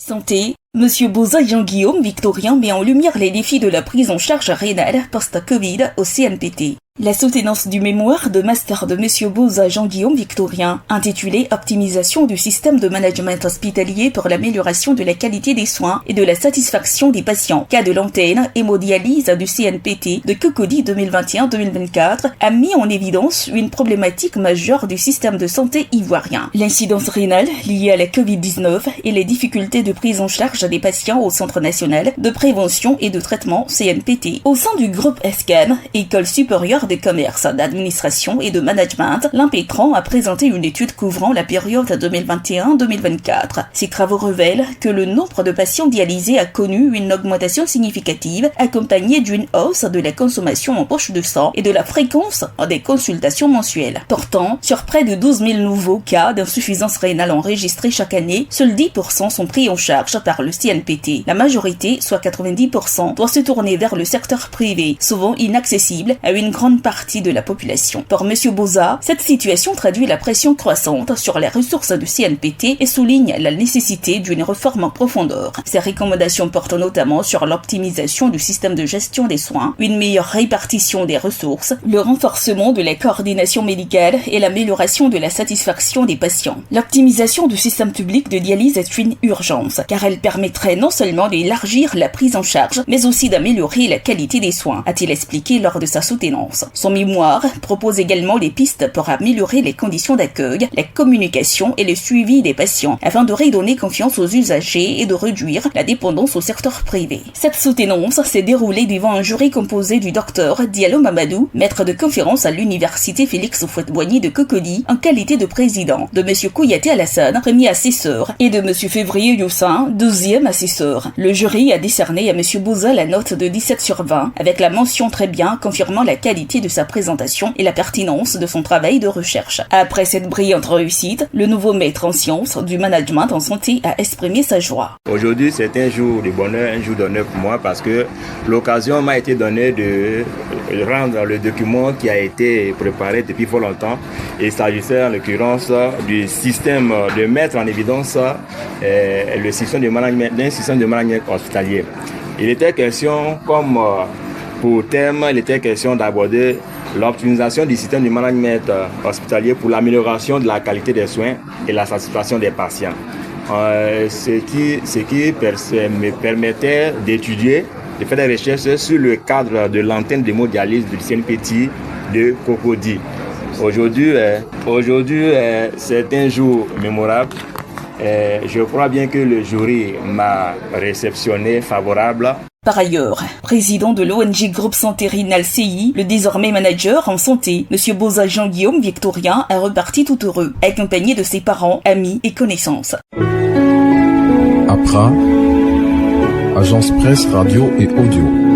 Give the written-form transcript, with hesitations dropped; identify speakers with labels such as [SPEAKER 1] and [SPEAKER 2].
[SPEAKER 1] Santé. Monsieur Boza Jean-Guillaume Victorien met en lumière les défis de la prise en charge rénale post-Covid au CNPT. La soutenance du mémoire de master de Monsieur Boza Jean-Guillaume Victorien, intitulé Optimisation du système de management hospitalier pour l'amélioration de la qualité des soins et de la satisfaction des patients, cas de l'antenne hémodialyse du CNPT de Cocody 2021-2024, a mis en évidence une problématique majeure du système de santé ivoirien. L'incidence rénale liée à la Covid-19 et les difficultés de prise en charge des patients au Centre national de prévention et de traitement CNPT. Au sein du groupe ESCAM, École supérieure des commerces, d'administration et de management, l'Impétran a présenté une étude couvrant la période 2021-2024. Ces travaux révèlent que le nombre de patients dialysés a connu une augmentation significative, accompagnée d'une hausse de la consommation en poche de sang et de la fréquence des consultations mensuelles. Pourtant, sur près de 12 000 nouveaux cas d'insuffisance rénale enregistrés chaque année, seuls 10% sont pris en charge par le CNPT. La majorité, soit 90%, doit se tourner vers le secteur privé, souvent inaccessible à une grande partie de la population. Pour M. Boza, cette situation traduit la pression croissante sur les ressources du CNPT et souligne la nécessité d'une réforme en profondeur. Ces recommandations portent notamment sur l'optimisation du système de gestion des soins, une meilleure répartition des ressources, le renforcement de la coordination médicale et l'amélioration de la satisfaction des patients. L'optimisation du système public de dialyse est une urgence, car elle permettrait non seulement d'élargir la prise en charge, mais aussi d'améliorer la qualité des soins, a-t-il expliqué lors de sa soutenance. Son mémoire propose également des pistes pour améliorer les conditions d'accueil, la communication et le suivi des patients, afin de redonner confiance aux usagers et de réduire la dépendance au secteur privé. Cette soutenance s'est déroulée devant un jury composé du docteur Diallo Mamadou, maître de conférence à l'université Félix Houphouët-Boigny de Cocody, en qualité de président, de M. Kouyaté Alassane, premier assesseur, et de M. Février Youssin, deuxième assesseur. Le jury a décerné à M. Boza la note de 17 sur 20, avec la mention très bien confirmant la qualité de sa présentation et la pertinence de son travail de recherche. Après cette brillante réussite, le nouveau maître en sciences du management en santé a exprimé sa joie.
[SPEAKER 2] Aujourd'hui, c'est un jour de bonheur, un jour d'honneur pour moi parce que l'occasion m'a été donnée de rendre le document qui a été préparé depuis fort longtemps. Il s'agissait en l'occurrence du système de mettre en évidence le système de management, d'un système de management hospitalier. Il était question, comme pour thème, il était question d'aborder l'optimisation du système de management hospitalier pour l'amélioration de la qualité des soins et la satisfaction des patients. Ce qui me permettait d'étudier, de faire des recherches sur le cadre de l'antenne d'hémodialyse du CNPT de Cocody. Aujourd'hui, c'est un jour mémorable. Je crois bien que le jury m'a réceptionné favorable.
[SPEAKER 1] Par ailleurs, président de l'ONG Groupe Santé Rénale CI, le désormais manager en santé, M. Boza Jean-Guillaume Victorien, a reparti tout heureux, accompagné de ses parents, amis et connaissances.
[SPEAKER 3] APRA, Agence Presse Radio et Audio.